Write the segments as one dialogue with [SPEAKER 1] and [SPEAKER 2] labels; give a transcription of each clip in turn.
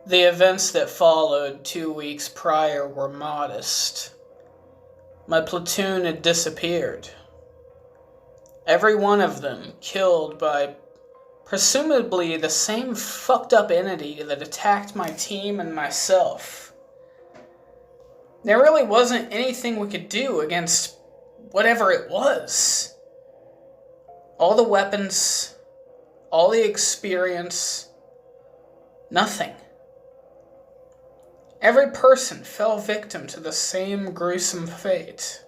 [SPEAKER 1] The events that followed 2 weeks prior were modest. My platoon had disappeared. Every one of them killed by presumably the same fucked up entity that attacked my team and myself. There really wasn't anything we could do against whatever it was. All the weapons, all the experience, nothing. Every person fell victim to the same gruesome fate.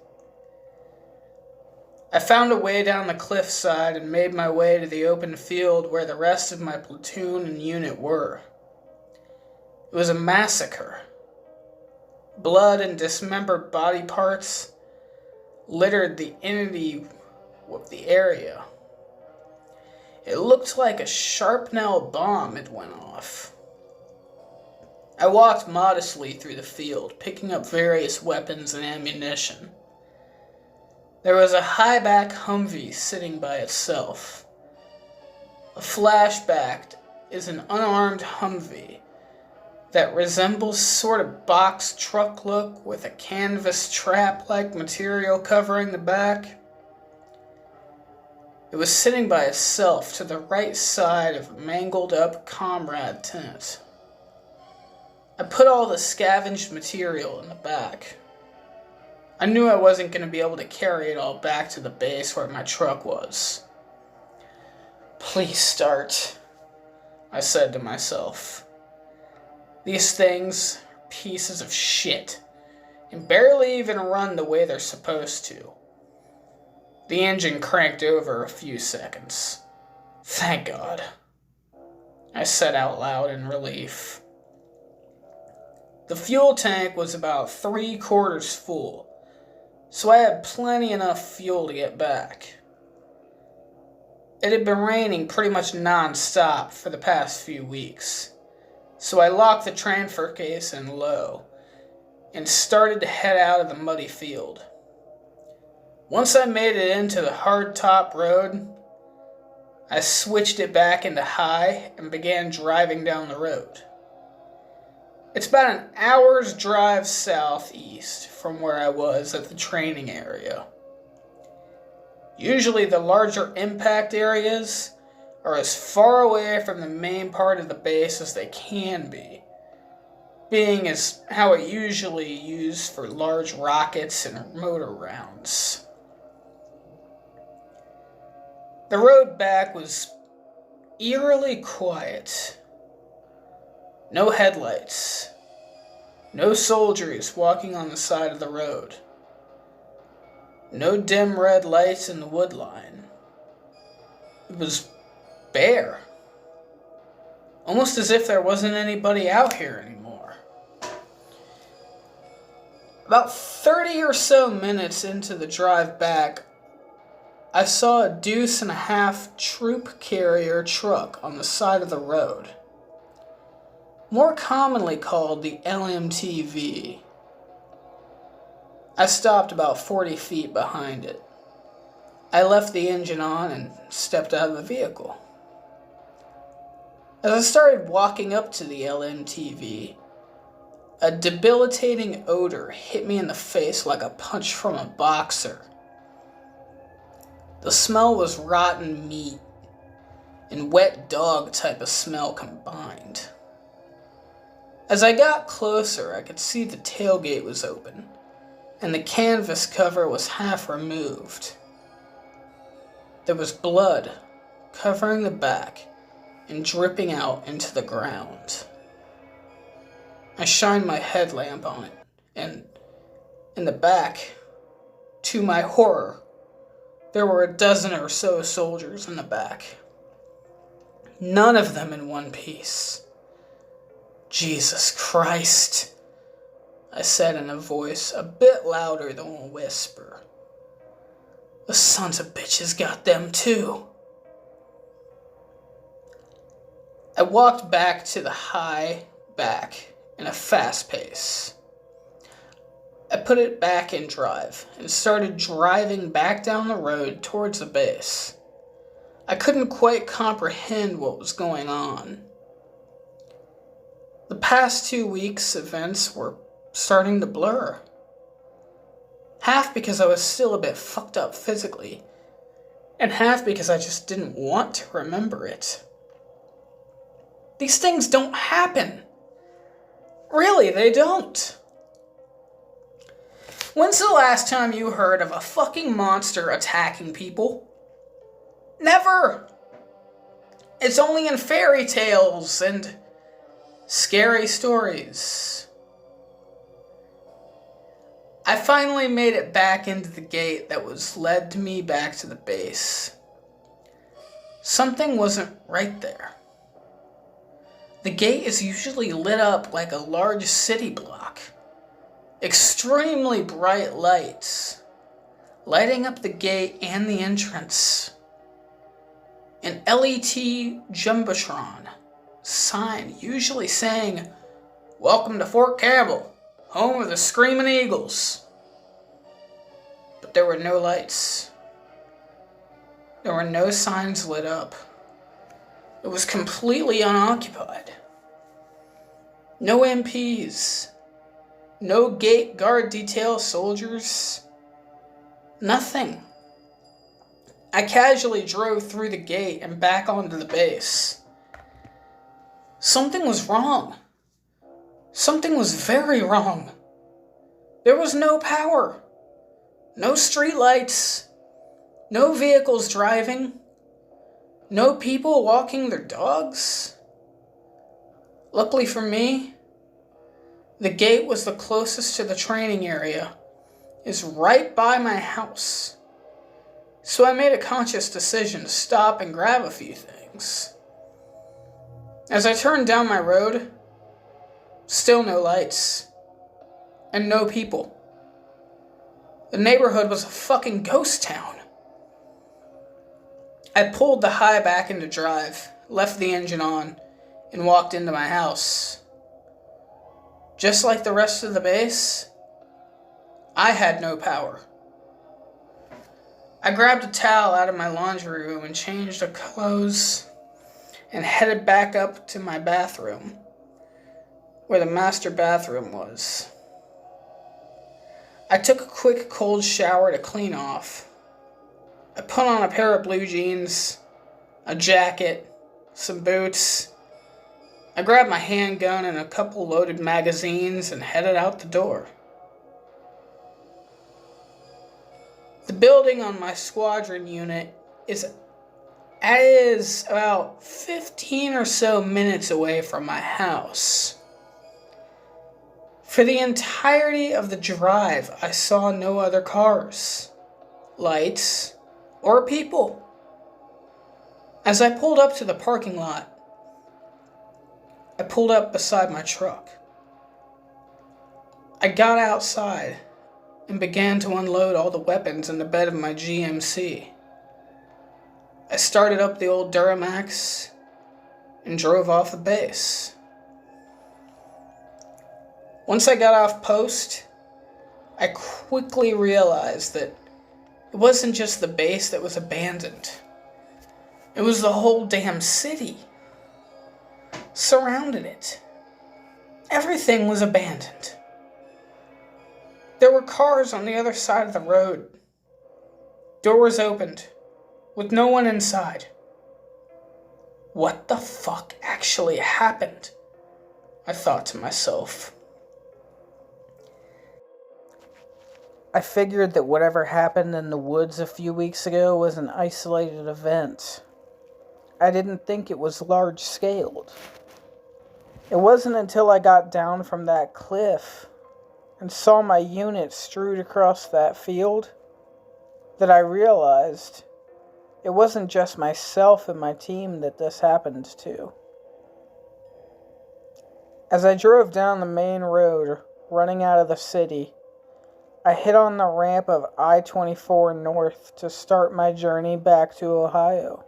[SPEAKER 1] I found a way down the cliffside and made my way to the open field where the rest of my platoon and unit were. It was a massacre. Blood and dismembered body parts littered the entity of the area. It looked like a sharp-nail bomb had went off. I walked modestly through the field, picking up various weapons and ammunition. There was a high-back Humvee sitting by itself. A flashback is an unarmed Humvee that resembles sort of box truck look with a canvas trap-like material covering the back. It was sitting by itself to the right side of a mangled-up comrade tent. I put all the scavenged material in the back. I knew I wasn't going to be able to carry it all back to the base where my truck was. Please start, I said to myself. These things are pieces of shit and barely even run the way they're supposed to. The engine cranked over a few seconds. Thank God, I said out loud in relief. The fuel tank was about 3/4 full, so I had plenty enough fuel to get back. It had been raining pretty much non-stop for the past few weeks, so I locked the transfer case in low and started to head out of the muddy field. Once I made it into the hard-top road, I switched it back into high and began driving down the road. It's about an hour's drive southeast from where I was at the training area. Usually the larger impact areas are as far away from the main part of the base as they can be, being as how it usually used for large rockets and motor rounds. The road back was eerily quiet. No headlights. No soldiers walking on the side of the road. No dim red lights in the wood line. It was bare. Almost as if there wasn't anybody out here anymore. About 30 or so minutes into the drive back, I saw a deuce-and-a-half troop carrier truck on the side of the road. More commonly called the LMTV. I stopped about 40 feet behind it. I left the engine on and stepped out of the vehicle. As I started walking up to the LMTV, a debilitating odor hit me in the face like a punch from a boxer. The smell was rotten meat and wet dog type of smell combined. As I got closer, I could see the tailgate was open, and the canvas cover was half removed. There was blood covering the back and dripping out into the ground. I shined my headlamp on it, and in the back, to my horror, there were a dozen or so soldiers in the back. None of them in one piece. Jesus Christ, I said in a voice a bit louder than a whisper. The sons of bitches got them too. I walked back to the high back in a fast pace. I put it back in drive and started driving back down the road towards the base. I couldn't quite comprehend what was going on. The past 2 weeks' events were starting to blur. Half because I was still a bit fucked up physically, and half because I just didn't want to remember it. These things don't happen. Really, they don't. When's the last time you heard of a fucking monster attacking people? Never! It's only in fairy tales and scary stories. I finally made it back into the gate that was led me back to the base. Something wasn't right there. The gate is usually lit up like a large city block. Extremely bright lights, lighting up the gate and the entrance. An LET Jumbotron sign usually saying, "Welcome to Fort Campbell, home of the Screaming Eagles." But there were no lights. There were no signs lit up. It was completely unoccupied. No MPs. No gate guard detail soldiers. Nothing. I casually drove through the gate and back onto the base. Something was wrong. Something was very wrong. There was no power. No streetlights. No vehicles driving. No people walking their dogs. Luckily for me, the gate was the closest to the training area, is right by my house. So I made a conscious decision to stop and grab a few things. As I turned down my road, still no lights, and no people. The neighborhood was a fucking ghost town. I pulled the high back into drive, left the engine on, and walked into my house. Just like the rest of the base, I had no power. I grabbed a towel out of my laundry room and changed of clothes and headed back up to my bathroom, where the master bathroom was. I took a quick cold shower to clean off. I put on a pair of blue jeans, a jacket, some boots. I grabbed my handgun and a couple loaded magazines and headed out the door. The building on my squadron unit is about 15 or so minutes away from my house. For the entirety of the drive, I saw no other cars, lights, or people. As I pulled up to the parking lot, I pulled up beside my truck. I got outside and began to unload all the weapons in the bed of my GMC. I started up the old Duramax and drove off the base. Once I got off post, I quickly realized that it wasn't just the base that was abandoned. It was the whole damn city. Surrounded it. Everything was abandoned. There were cars on the other side of the road. Doors opened, with no one inside. What the fuck actually happened? I thought to myself. I figured that whatever happened in the woods a few weeks ago was an isolated event. I didn't think it was large-scaled. It wasn't until I got down from that cliff and saw my unit strewed across that field that I realized it wasn't just myself and my team that this happened to. As I drove down the main road, running out of the city, I hit on the ramp of I-24 North to start my journey back to Ohio.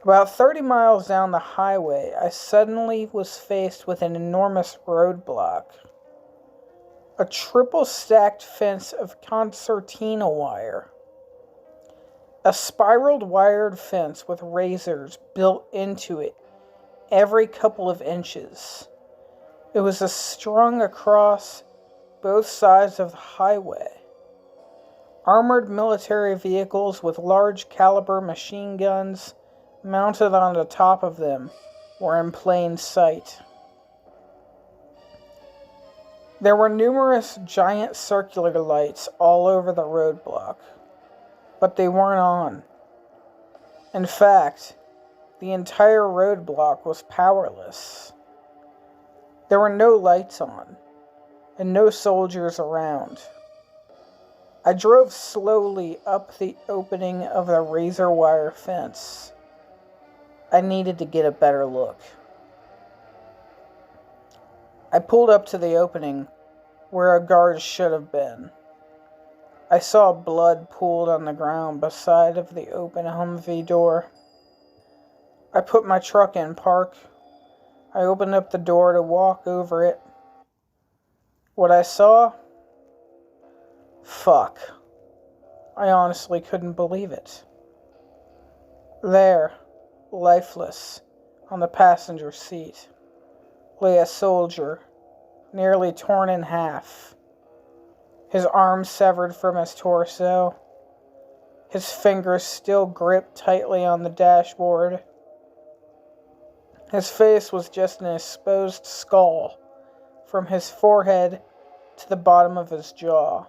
[SPEAKER 1] About 30 miles down the highway, I suddenly was faced with an enormous roadblock. A triple-stacked fence of concertina wire. A spiraled wired fence with razors built into it every couple of inches. It was strung across both sides of the highway. Armored military vehicles with large caliber machine guns mounted on the top of them were in plain sight. There were numerous giant circular lights all over the roadblock, but they weren't on. In fact, the entire roadblock was powerless. There were no lights on, and no soldiers around. I drove slowly up the opening of the razor wire fence. I needed to get a better look. I pulled up to the opening where a guard should have been. I saw blood pooled on the ground beside of the open Humvee door. I put my truck in park. I opened up the door to walk over it. What I saw? Fuck. I honestly couldn't believe it. There, lifeless, on the passenger seat, lay a soldier, nearly torn in half. His arms severed from his torso. His fingers still gripped tightly on the dashboard. His face was just an exposed skull from his forehead to the bottom of his jaw.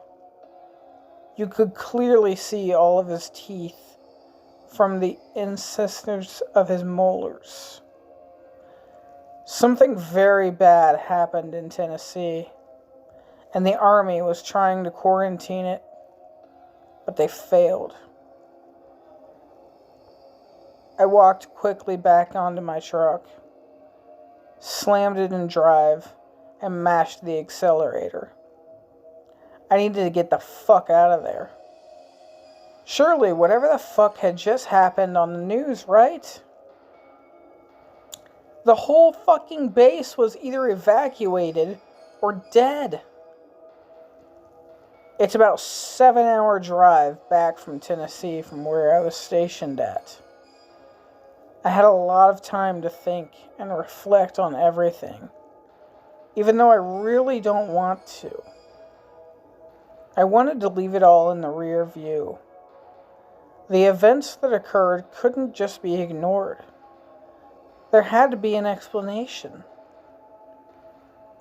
[SPEAKER 1] You could clearly see all of his teeth from the incisors of his molars. Something very bad happened in Tennessee, and the army was trying to quarantine it, but they failed. I walked quickly back onto my truck, slammed it in drive, and mashed the accelerator. I needed to get the fuck out of there. Surely, whatever the fuck had just happened on the news, right? The whole fucking base was either evacuated or dead. It's about a 7-hour drive back from Tennessee from where I was stationed at. I had a lot of time to think and reflect on everything, even though I really don't want to. I wanted to leave it all in the rear view. The events that occurred couldn't just be ignored. There had to be an explanation.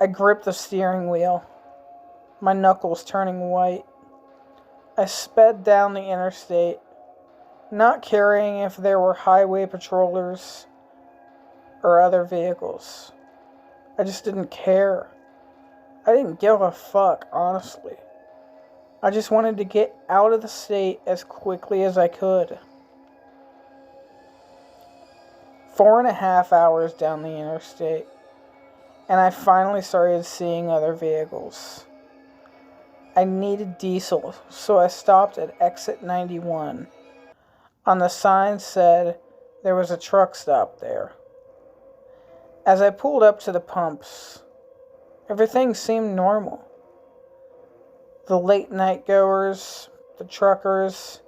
[SPEAKER 1] I gripped the steering wheel, my knuckles turning white. I sped down the interstate, not caring if there were highway patrollers or other vehicles. I just didn't care. I didn't give a fuck, honestly. I just wanted to get out of the state as quickly as I could. 4.5 hours down the interstate, and I finally started seeing other vehicles. I needed diesel, so I stopped at exit 91. On the sign said there was a truck stop there. As I pulled up to the pumps, everything seemed normal. The late night goers, the truckers,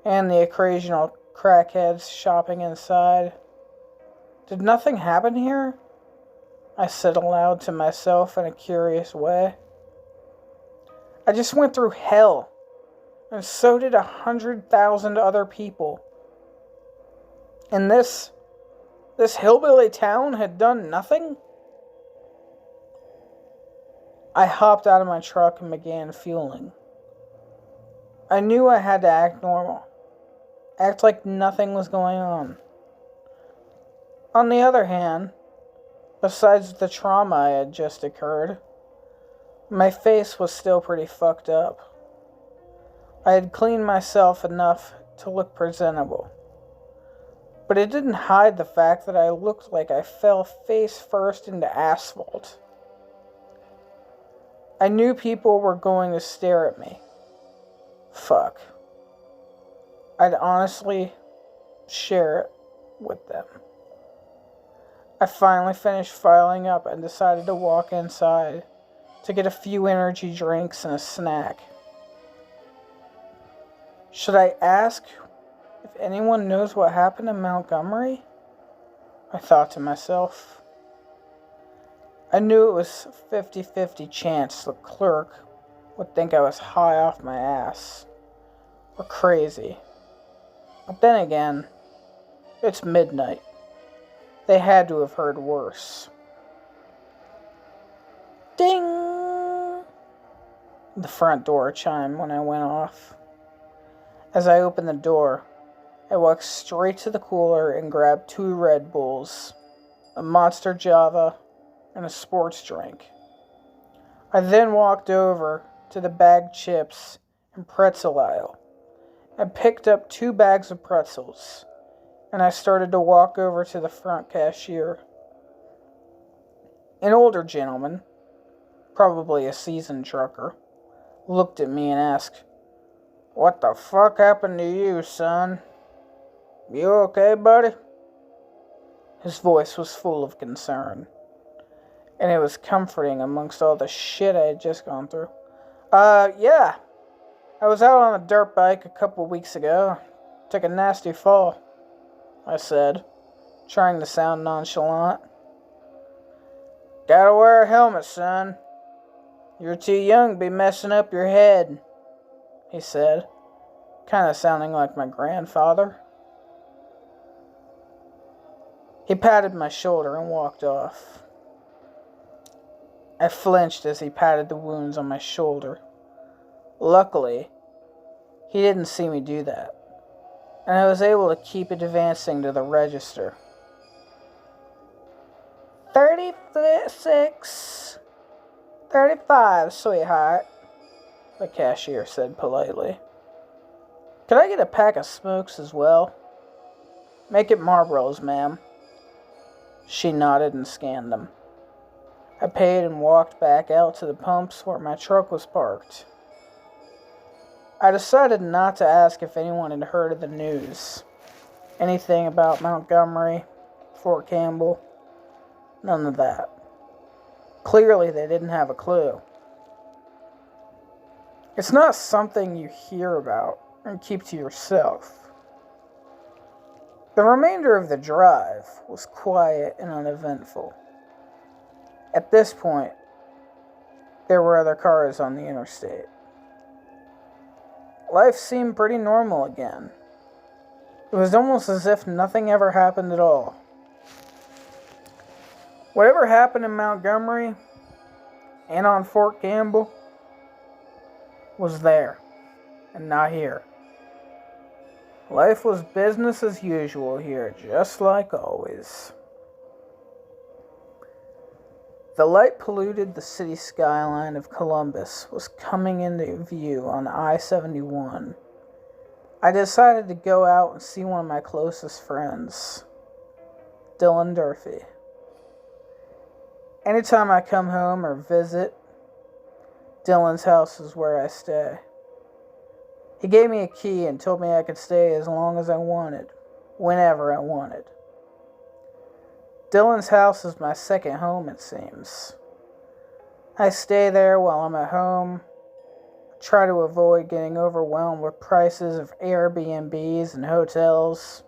[SPEAKER 1] and the occasional crackheads shopping inside. Did nothing happen here? I said aloud to myself in a curious way. I just went through hell, and so did 100,000 other people. And this hillbilly town had done nothing? I hopped out of my truck and began fueling. I knew I had to act normal. Act like nothing was going on. On the other hand, besides the trauma I had just occurred, my face was still pretty fucked up. I had cleaned myself enough to look presentable, but it didn't hide the fact that I looked like I fell face first into asphalt. I knew people were going to stare at me. Fuck. I'd honestly share it with them. I finally finished filing up and decided to walk inside to get a few energy drinks and a snack. Should I ask if anyone knows what happened in Montgomery? I thought to myself. I knew it was a 50-50 chance the clerk would think I was high off my ass or crazy. But then again, it's midnight. They had to have heard worse. Ding! The front door chimed when I went off. As I opened the door, I walked straight to the cooler and grabbed 2 Red Bulls, a Monster Java, and a sports drink. I then walked over to the bagged chips and pretzel aisle. I picked up 2 bags of pretzels, and I started to walk over to the front cashier. An older gentleman, probably a seasoned trucker, looked at me and asked, "What the fuck happened to you, son? You okay, buddy?" His voice was full of concern, and it was comforting amongst all the shit I had just gone through. Yeah. I was out on a dirt bike a couple weeks ago. Took a nasty fall," I said, trying to sound nonchalant. "Gotta wear a helmet, son. You're too young to be messing up your head," he said, kind of sounding like my grandfather. He patted my shoulder and walked off. I flinched as he patted the wounds on my shoulder. Luckily, he didn't see me do that, and I was able to keep advancing to the register. 36, 35, sweetheart, the cashier said politely. "Could I get a pack of smokes as well?" "Make it Marlboros, ma'am." She nodded and scanned them. I paid and walked back out to the pumps where my truck was parked. I decided not to ask if anyone had heard of the news. Anything about Montgomery, Fort Campbell, none of that. Clearly they didn't have a clue. It's not something you hear about and keep to yourself. The remainder of the drive was quiet and uneventful. At this point, there were other cars on the interstate. Life seemed pretty normal again. It was almost as if nothing ever happened at all. Whatever happened in Montgomery and on Fort Campbell was there and not here. Life was business as usual here, just like always. The light polluted the city skyline of Columbus was coming into view on I-71. I decided to go out and see one of my closest friends, Dylan Durfee. Anytime I come home or visit, Dylan's house is where I stay. He gave me a key and told me I could stay as long as I wanted, whenever I wanted. Dylan's house is my second home, it seems. I stay there while I'm at home, try to avoid getting overwhelmed with prices of Airbnbs and hotels,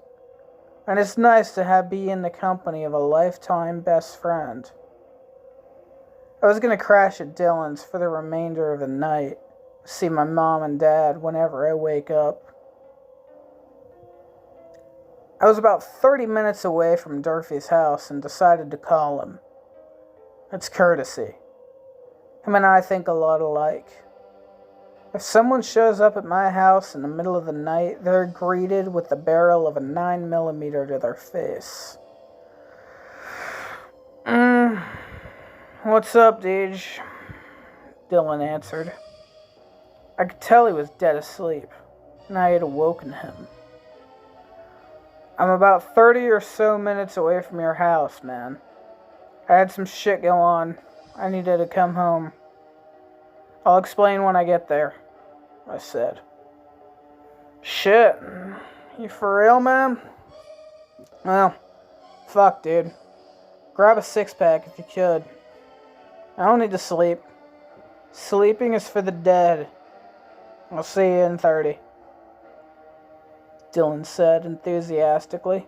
[SPEAKER 1] and it's nice to be in the company of a lifetime best friend. I was going to crash at Dylan's for the remainder of the night, see my mom and dad whenever I wake up. I was about 30 minutes away from Durfee's house and decided to call him. It's courtesy. Him and I think a lot alike. If someone shows up at my house in the middle of the night, they're greeted with the barrel of a 9mm to their face. "What's up, Deej?" Dylan answered. I could tell he was dead asleep, and I had awoken him. "I'm about 30 or so minutes away from your house, man. I had some shit go on. I needed to come home. I'll explain when I get there," I said. "Shit. You for real, man?" "Well, fuck, dude. Grab a 6-pack if you could. I don't need to sleep. Sleeping is for the dead. I'll see you in 30. Dylan said enthusiastically.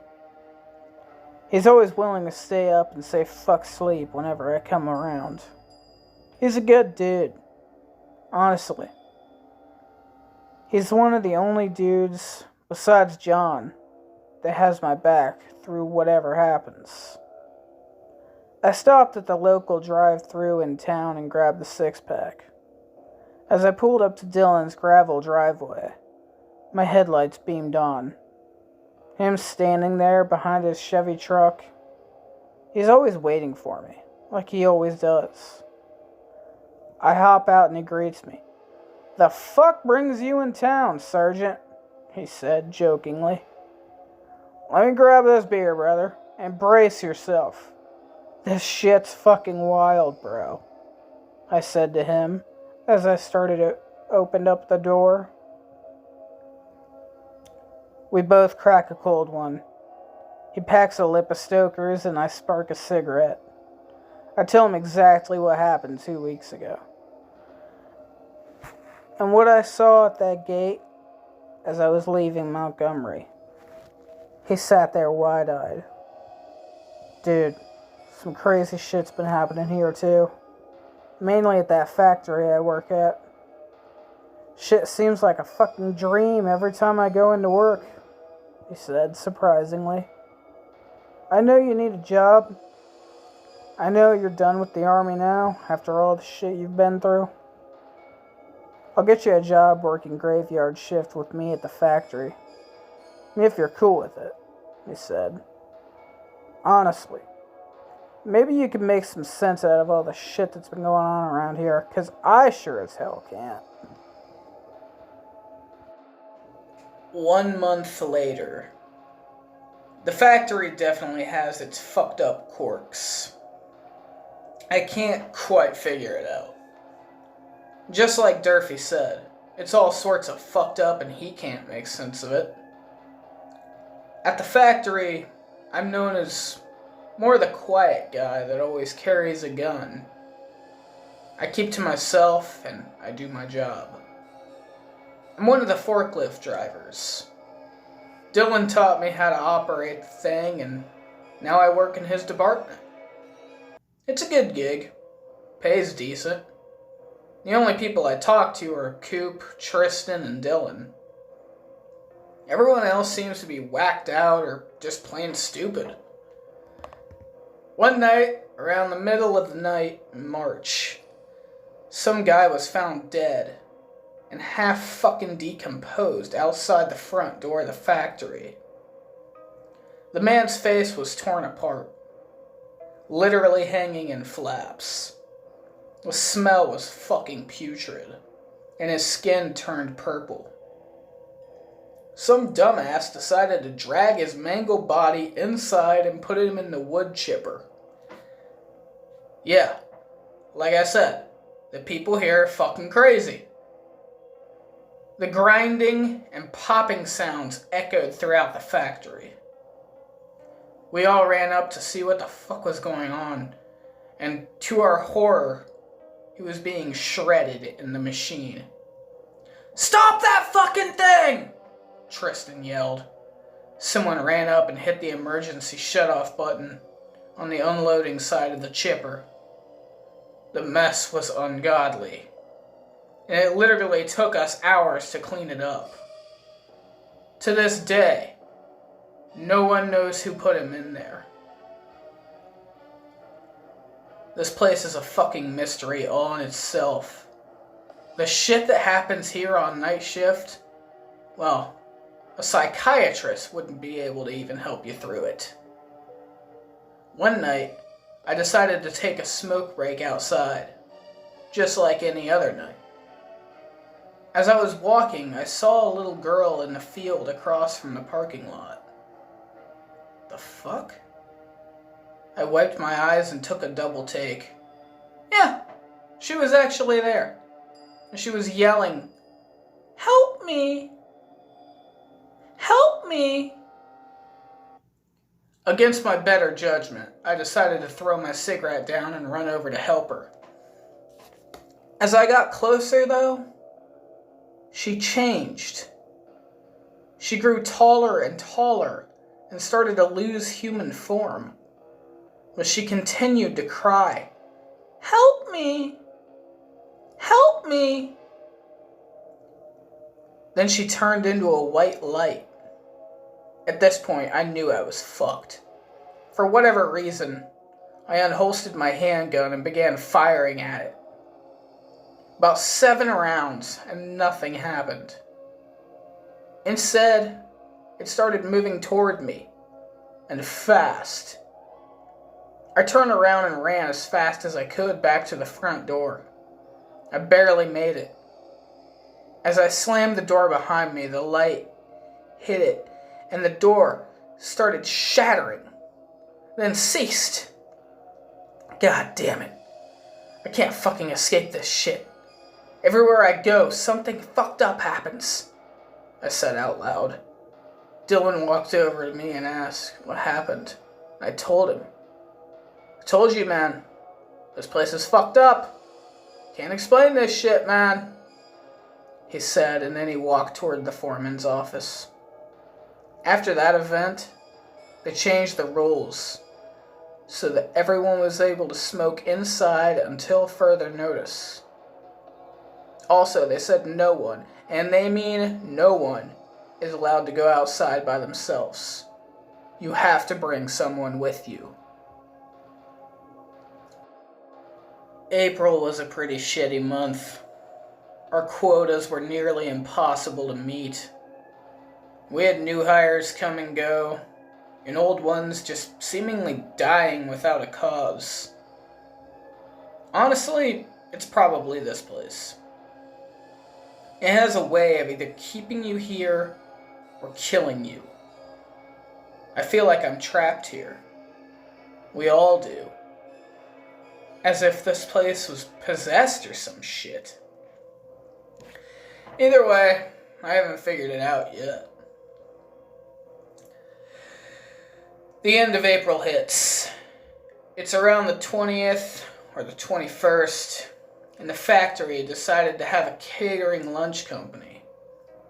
[SPEAKER 1] He's always willing to stay up and say fuck sleep whenever I come around. He's a good dude. Honestly. He's one of the only dudes, besides John, that has my back through whatever happens. I stopped at the local drive-thru in town and grabbed the six-pack. As I pulled up to Dylan's gravel driveway, my headlights beamed on. Him standing there behind his Chevy truck. He's always waiting for me, like he always does. I hop out and he greets me. "The fuck brings you in town, Sergeant?" he said jokingly. "Let me grab this beer, brother, and brace yourself. This shit's fucking wild, bro," I said to him as I opened up the door. We both crack a cold one. He packs a lip of Stoker's and I spark a cigarette. I tell him exactly what happened 2 weeks ago. And what I saw at that gate as I was leaving Montgomery. He sat there wide-eyed. "Dude, some crazy shit's been happening here too. Mainly at that factory I work at. Shit seems like a fucking dream every time I go into work," he said, surprisingly. "I know you need a job. I know you're done with the army now, after all the shit you've been through. I'll get you a job working graveyard shift with me at the factory, if you're cool with it," he said. "Honestly, maybe you can make some sense out of all the shit that's been going on around here, 'cause I sure as hell can't." 1 month later. The factory definitely has its fucked up quirks. I can't quite figure it out. Just like Durfee said, it's all sorts of fucked up and he can't make sense of it. At the factory, I'm known as more the quiet guy that always carries a gun. I keep to myself and I do my job. I'm one of the forklift drivers. Dylan taught me how to operate the thing and now I work in his department. It's a good gig. Pays decent. The only people I talk to are Coop, Tristan, and Dylan. Everyone else seems to be whacked out or just plain stupid. One night, around the middle of the night in March, some guy was found dead and half fucking decomposed outside the front door of the factory. The man's face was torn apart, literally hanging in flaps. The smell was fucking putrid, and his skin turned purple. Some dumbass decided to drag his mangled body inside and put him in the wood chipper. Yeah, like I said, the people here are fucking crazy. The grinding and popping sounds echoed throughout the factory. We all ran up to see what the fuck was going on, and to our horror, he was being shredded in the machine. "Stop that fucking thing!" Tristan yelled. Someone ran up and hit the emergency shutoff button on the unloading side of the chipper. The mess was ungodly, and it literally took us hours to clean it up. To this day, no one knows who put him in there. This place is a fucking mystery all in itself. The shit that happens here on night shift, well, a psychiatrist wouldn't be able to even help you through it. One night, I decided to take a smoke break outside, just like any other night. As I was walking, I saw a little girl in the field across from the parking lot. The fuck? I wiped my eyes and took a double take. Yeah, she was actually there. And she was yelling, "Help me! Help me!" Against my better judgment, I decided to throw my cigarette down and run over to help her. As I got closer, though, she changed. She grew taller and taller and started to lose human form. But she continued to cry, "Help me! Help me!" Then she turned into a white light. At this point, I knew I was fucked. For whatever reason, I unholstered my handgun and began firing at it. About 7 rounds, and nothing happened. Instead, it started moving toward me, and fast. I turned around and ran as fast as I could back to the front door. I barely made it. As I slammed the door behind me, the light hit it, and the door started shattering, then ceased. God damn it. I can't fucking escape this shit. Everywhere I go, something fucked up happens, I said out loud. Dylan walked over to me and asked what happened. I told him. "I told you, man. This place is fucked up. Can't explain this shit, man," he said, and then he walked toward the foreman's office. After that event, they changed the rules so that everyone was able to smoke inside until further notice. Also, they said no one, and they mean no one, is allowed to go outside by themselves. You have to bring someone with you. April was a pretty shitty month. Our quotas were nearly impossible to meet. We had new hires come and go, and old ones just seemingly dying without a cause. Honestly, it's probably this place. It has a way of either keeping you here or killing you. I feel like I'm trapped here. We all do. As if this place was possessed or some shit. Either way, I haven't figured it out yet. The end of April hits. It's around the 20th or the 21st, and the factory decided to have a catering lunch company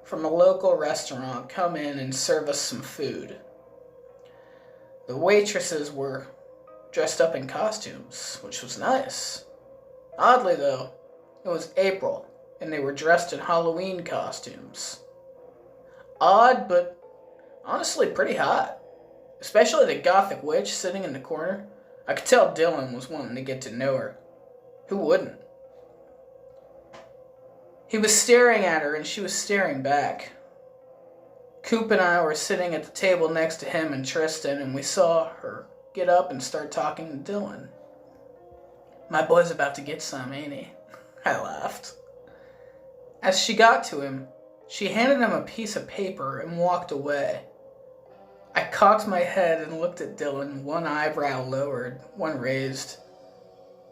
[SPEAKER 1] from a local restaurant come in and serve us some food. The waitresses were dressed up in costumes, which was nice. Oddly though, it was April, and they were dressed in Halloween costumes. Odd, but honestly pretty hot. Especially the gothic witch sitting in the corner. I could tell Dylan was wanting to get to know her. Who wouldn't? He was staring at her and she was staring back. Coop and I were sitting at the table next to him and Tristan, and we saw her get up and start talking to Dylan. "My boy's about to get some, ain't he?" I laughed. As she got to him, she handed him a piece of paper and walked away. I cocked my head and looked at Dylan, one eyebrow lowered, one raised.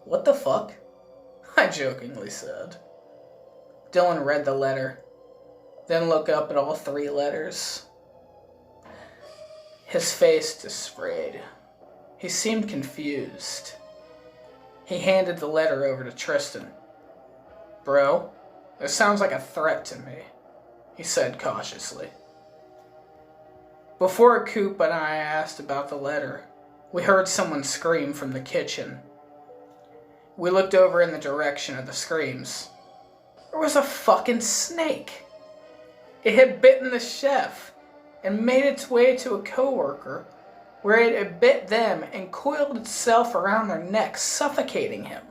[SPEAKER 1] "What the fuck?" I jokingly said. Dylan read the letter, then looked up at all 3 letters. His face disfrayed. He seemed confused. He handed the letter over to Tristan. "Bro, this sounds like a threat to me," he said cautiously. Before Coop and I asked about the letter, we heard someone scream from the kitchen. We looked over in the direction of the screams. There was a fucking snake. It had bitten the chef and made its way to a coworker, where it had bit them and coiled itself around their necks, suffocating him.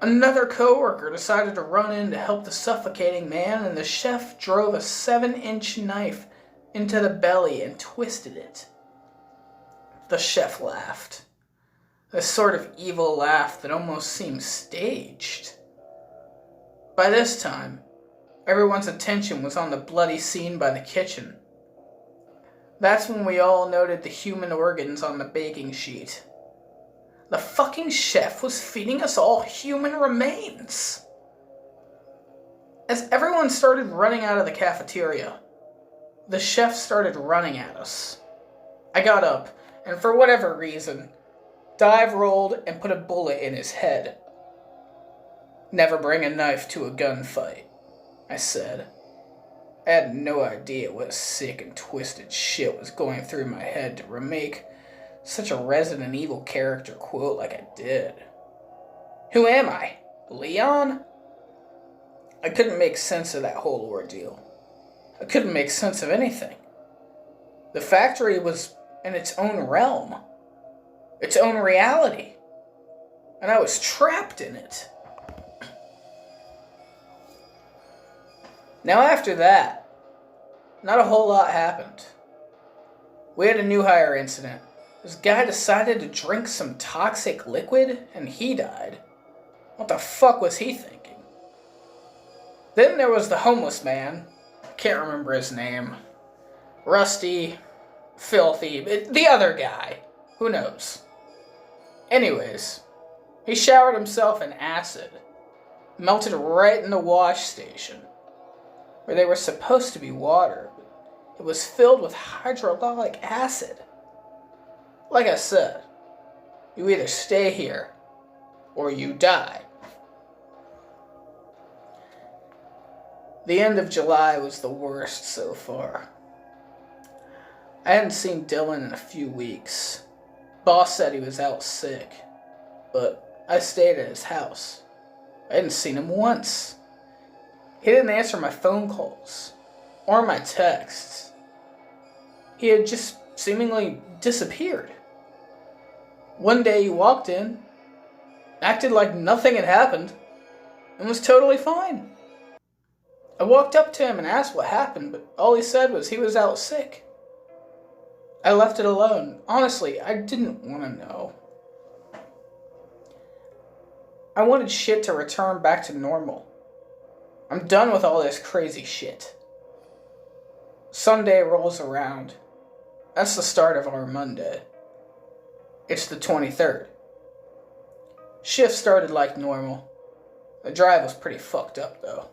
[SPEAKER 1] Another coworker decided to run in to help the suffocating man, and the chef drove a 7-inch knife into the belly and twisted it. The chef laughed. This sort of evil laugh that almost seemed staged. By this time, everyone's attention was on the bloody scene by the kitchen. That's when we all noted the human organs on the baking sheet. The fucking chef was feeding us all human remains. As everyone started running out of the cafeteria, the chef started running at us. I got up, and for whatever reason, dive rolled and put a bullet in his head. "Never bring a knife to a gunfight," I said. I had no idea what sick and twisted shit was going through my head to remake such a Resident Evil character quote like I did. Who am I? Leon? I couldn't make sense of that whole ordeal. I couldn't make sense of anything. The factory was in its own realm, its own reality, and I was trapped in it. Now after that, not a whole lot happened. We had a new hire incident. This guy decided to drink some toxic liquid and he died. What the fuck was he thinking? Then there was the homeless man. I can't remember his name. Rusty, filthy, the other guy. Who knows? Anyways, he showered himself in acid. Melted right in the wash station, where they were supposed to be water, but it was filled with hydrochloric acid. Like I said, you either stay here or you die. The end of July was the worst so far. I hadn't seen Dylan in a few weeks. Boss said he was out sick, but I stayed at his house. I hadn't seen him once. He didn't answer my phone calls or my texts. He had just seemingly disappeared. One day he walked in, acted like nothing had happened, and was totally fine. I walked up to him and asked what happened, but all he said was he was out sick. I left it alone. Honestly, I didn't want to know. I wanted shit to return back to normal. I'm done with all this crazy shit. Sunday rolls around. That's the start of our Monday. It's the 23rd. Shift started like normal. The drive was pretty fucked up though.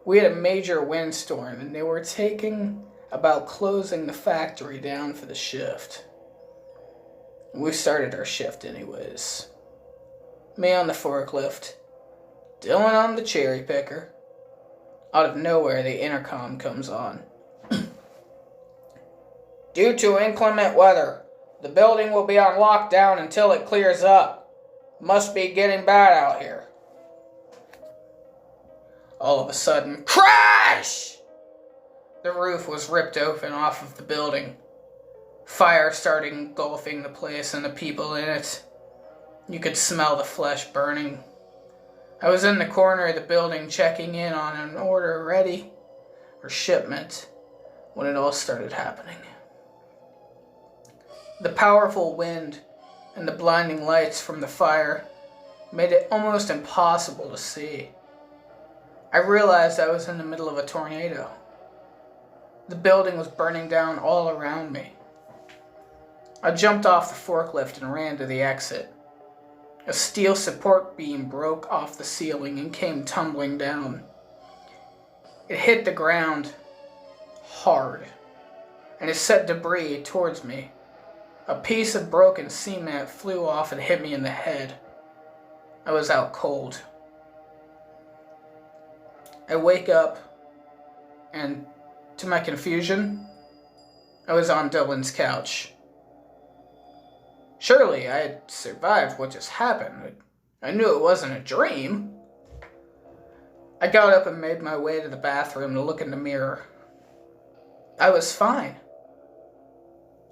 [SPEAKER 1] We had a major windstorm and they were taking about closing the factory down for the shift. We started our shift anyways. Me on the forklift, Dylan on the cherry picker. Out of nowhere, the intercom comes on. Due to inclement weather, the building will be on lockdown until it clears up. Must be getting bad out here. All of a sudden, crash! The roof was ripped open off of the building. Fire started engulfing the place and the people in it. You could smell the flesh burning. I was in the corner of the building checking in on an order ready for shipment when it all started happening. The powerful wind and the blinding lights from the fire made it almost impossible to see. I realized I was in the middle of a tornado. The building was burning down all around me. I jumped off the forklift and ran to the exit. A steel support beam broke off the ceiling and came tumbling down. It hit the ground hard, and it sent debris towards me. A piece of broken cement flew off and hit me in the head. I was out cold. I wake up, and to my confusion, I was on Dylan's couch. Surely I had survived what just happened. I knew it wasn't a dream. I got up and made my way to the bathroom to look in the mirror. I was fine.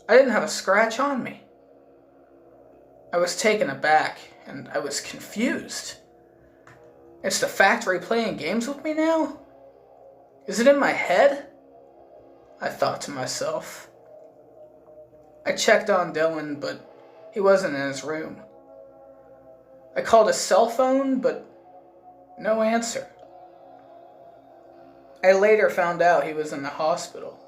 [SPEAKER 1] I didn't have a scratch on me. I was taken aback, and I was confused. It's the factory playing games with me now? Is it in my head? I thought to myself. I checked on Dylan, but he wasn't in his room. I called his cell phone, but no answer. I later found out he was in the hospital.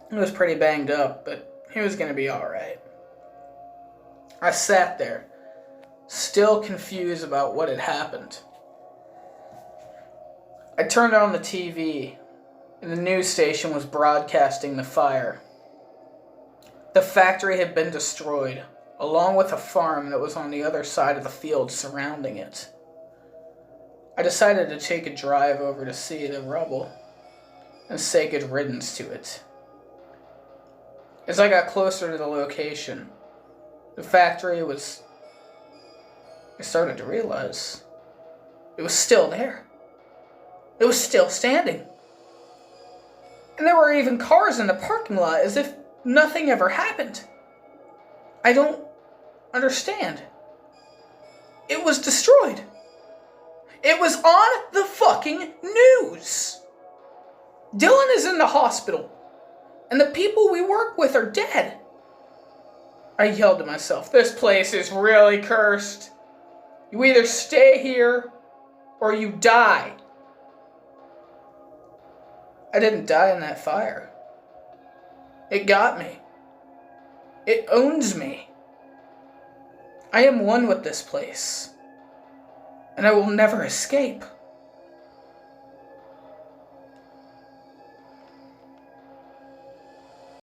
[SPEAKER 1] He was pretty banged up, but he was going to be alright. I sat there, still confused about what had happened. I turned on the TV, and the news station was broadcasting the fire. The factory had been destroyed, along with a farm that was on the other side of the field surrounding it. I decided to take a drive over to see the rubble. and say good riddance to it. As I got closer to the location, the factory was... I started to realize it was still there. It was still standing. And there were even cars in the parking lot as if nothing ever happened. I don't understand. It was destroyed. It was on the fucking news. Dylan is in the hospital, and the people we work with are dead. I yelled to myself, this place is really cursed. You either stay here or you die. I didn't die in that fire. It got me. It owns me. I am one with this place, and I will never escape.